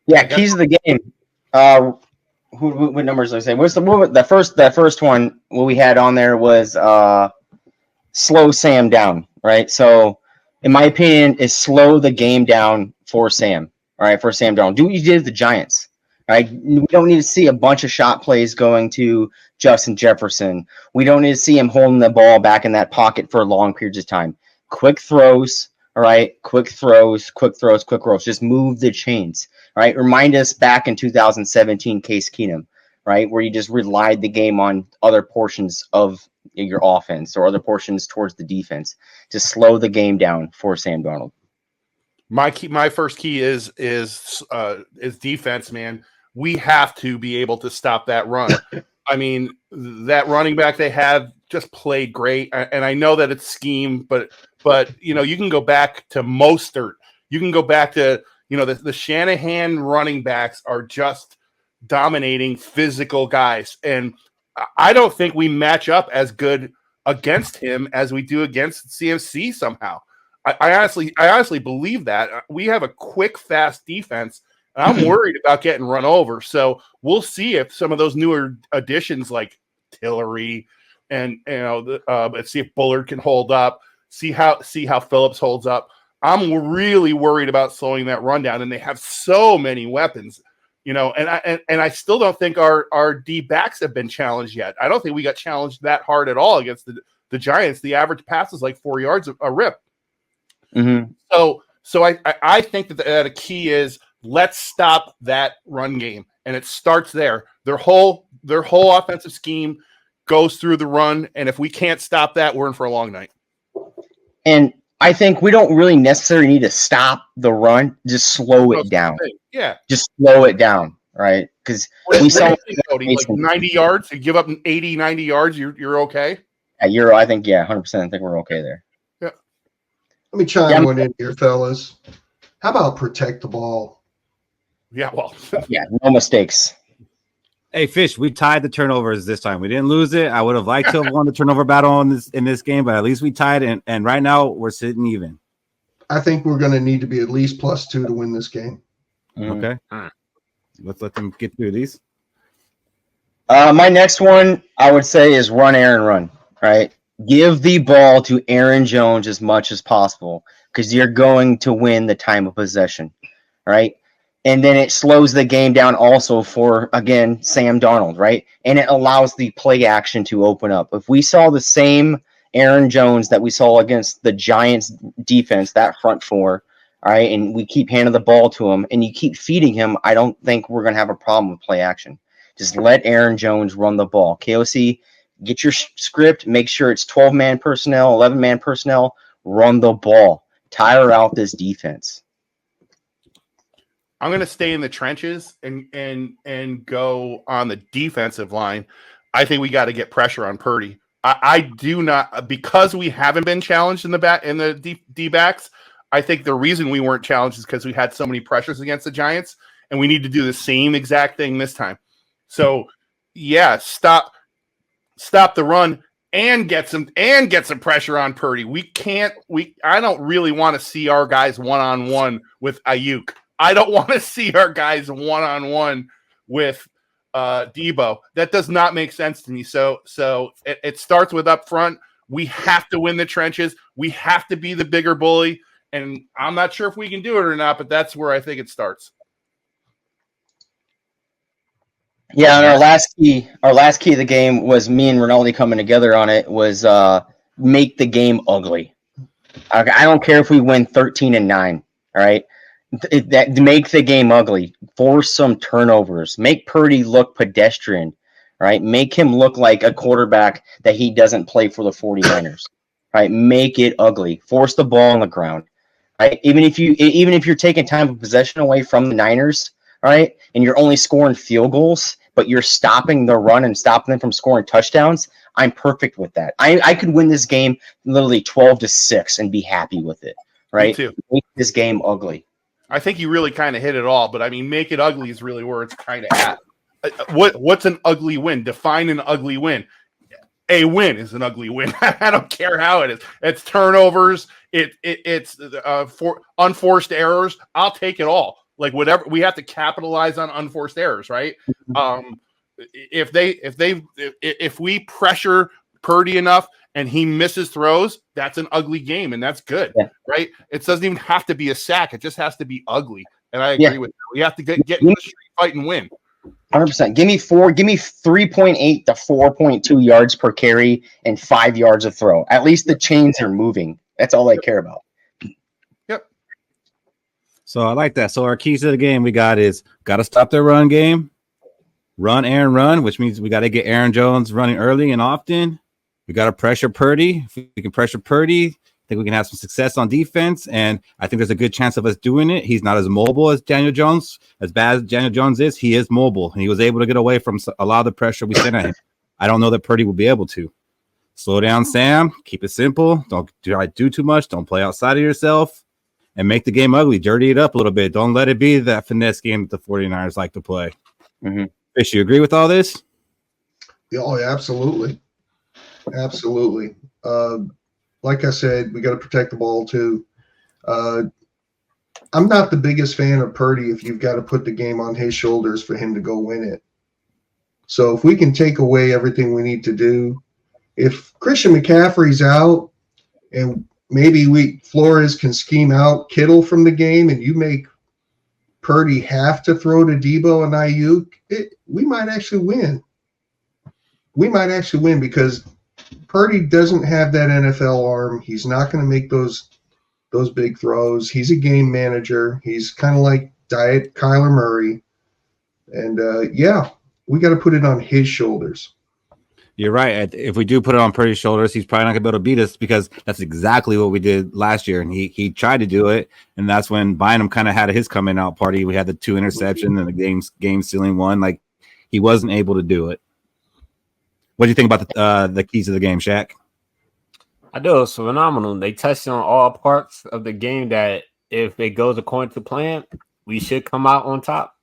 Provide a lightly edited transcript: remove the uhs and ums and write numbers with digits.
Yeah, keys of the game. Uh, what numbers did I say? What's the first one? What we had on there was slow Sam down, right? So, in my opinion, is slow the game down for Sam. All right, for Sam Darnold. Do what you did with the Giants. Right? We don't need to see a bunch of shot plays going to Justin Jefferson. We don't need to see him holding the ball back in that pocket for long periods of time. Quick throws, all right? Quick throws, quick throws, quick rolls. Just move the chains, all right? Remind us back in 2017, Case Keenum, right? Where you just relied the game on other portions of your offense or other portions towards the defense to slow the game down for Sam Darnold. My first key is defense, man. We have to be able to stop that run. I mean, that running back they have just played great, and I know that it's scheme, but you know, you can go back to Mostert. You can go back to, you know, the Shanahan running backs are just dominating physical guys, and I don't think we match up as good against him as we do against CMC somehow. I honestly believe that. We have a quick, fast defense, and I'm worried about getting run over. So we'll see if some of those newer additions like Tillery and, you know, let's see if Bullard can hold up. See how Phillips holds up. I'm really worried about slowing that run down, and they have so many weapons, you know. And I still don't think our D backs have been challenged yet. I don't think we got challenged that hard at all against the Giants. The average pass is like 4 yards a rip. Mm-hmm. So I think that a key is let's stop that run game, and it starts there. Their whole offensive scheme goes through the run, and if we can't stop that, we're in for a long night. And I think we don't really necessarily need to stop the run, just slow it down. Yeah, just slow it down, right? Because we saw like 90 yards. You give up 80, 90 yards, you're okay. Yeah, I think 100%. I think we're okay there. Let me chime one in here, fellas. How about protect the ball? Yeah, well. No mistakes. Hey, Fish, we tied the turnovers this time. We didn't lose it. I would have liked to have won the turnover battle in this game, but at least we tied, and right now we're sitting even. I think we're going to need to be at least +2 to win this game. Okay. Let's let them get through these. My next one, I would say, is run, Aaron, run, right? Give the ball to Aaron Jones as much as possible because you're going to win the time of possession, right? And then it slows the game down also for, again, Sam Darnold, right? And it allows the play action to open up. If we saw the same Aaron Jones that we saw against the Giants defense, that front four, all right, and we keep handing the ball to him and you keep feeding him, I don't think we're going to have a problem with play action. Just let Aaron Jones run the ball. KOC, get your script, make sure it's 12-man personnel, 11-man personnel, run the ball. Tire out this defense. I'm going to stay in the trenches and go on the defensive line. I think we got to get pressure on Purdy. I do not, because we haven't been challenged in the D backs. I think the reason we weren't challenged is because we had so many pressures against the Giants, and we need to do the same exact thing this time. So, yeah, stop the run and get some pressure on Purdy. I don't really want to see our guys one-on-one with Ayuk. I don't want to see our guys one-on-one with Debo. That does not make sense to me. So it starts with up front. We have to win the trenches. We have to be the bigger bully. And I'm not sure if we can do it or not, but that's where I think it starts. Yeah, and our last key of the game was me and Rinaldi coming together on it was make the game ugly. I don't care if we win 13-9, all right? Make the game ugly. Force some turnovers. Make Purdy look pedestrian, right? Make him look like a quarterback that he doesn't play for the 49ers, right? Make it ugly. Force the ball on the ground, right? Even if you're taking time of possession away from the Niners, all right, and you're only scoring field goals, but you're stopping the run and stopping them from scoring touchdowns, I'm perfect with that. I could win this game literally 12-6 and be happy with it, right? Me too. Make this game ugly. I think you really kind of hit it all, but I mean, make it ugly is really where it's kind of at. What's an ugly win? Define an ugly win. A win is an ugly win. I don't care how it is. It's turnovers. It's for unforced errors. I'll take it all. Like whatever, we have to capitalize on unforced errors, right? If we pressure Purdy enough and he misses throws, that's an ugly game, and that's good, right? It doesn't even have to be a sack; it just has to be ugly. And I agree with you. We have to get in the street fight and win. 100%. Give me 3.8 to 4.2 yards per carry and 5 yards of throw. At least the chains are moving. That's all I care about. Yep. So I like that. So our keys to the game we got to stop their run game, run Aaron run, which means we got to get Aaron Jones running early and often. We got to pressure Purdy. If we can pressure Purdy, I think we can have some success on defense, and I think there's a good chance of us doing it. He's not as mobile as Daniel Jones. As bad as Daniel Jones is, he is mobile, and he was able to get away from a lot of the pressure we sent at him. I don't know that Purdy will be able to. Slow down, Sam. Keep it simple. Don't try to do too much. Don't play outside of yourself, and make the game ugly. Dirty it up a little bit. Don't let it be that finesse game that the 49ers like to play. Fish, you agree with all this? Oh, absolutely. Absolutely. Like I said, we got to protect the ball too. I'm not the biggest fan of Purdy if you've got to put the game on his shoulders for him to go win it. So if we can take away everything we need to do, if Christian McCaffrey's out and maybe Flores can scheme out Kittle from the game and you make Purdy have to throw to Debo and Ayuk, we might actually win. We might actually win because Purdy doesn't have that NFL arm. He's not going to make those big throws. He's a game manager. He's kind of like Diet Kyler Murray. And, we got to put it on his shoulders. You're right. If we do put it on Purdy's shoulders, he's probably not going to be able to beat us because that's exactly what we did last year. And he tried to do it, and that's when Bynum kind of had his coming out party. We had the 2 interceptions and the game stealing one. Like, he wasn't able to do it. What do you think about the keys of the game, Shaq? I do. It's phenomenal. They touched on all parts of the game that if it goes according to plan, we should come out on top.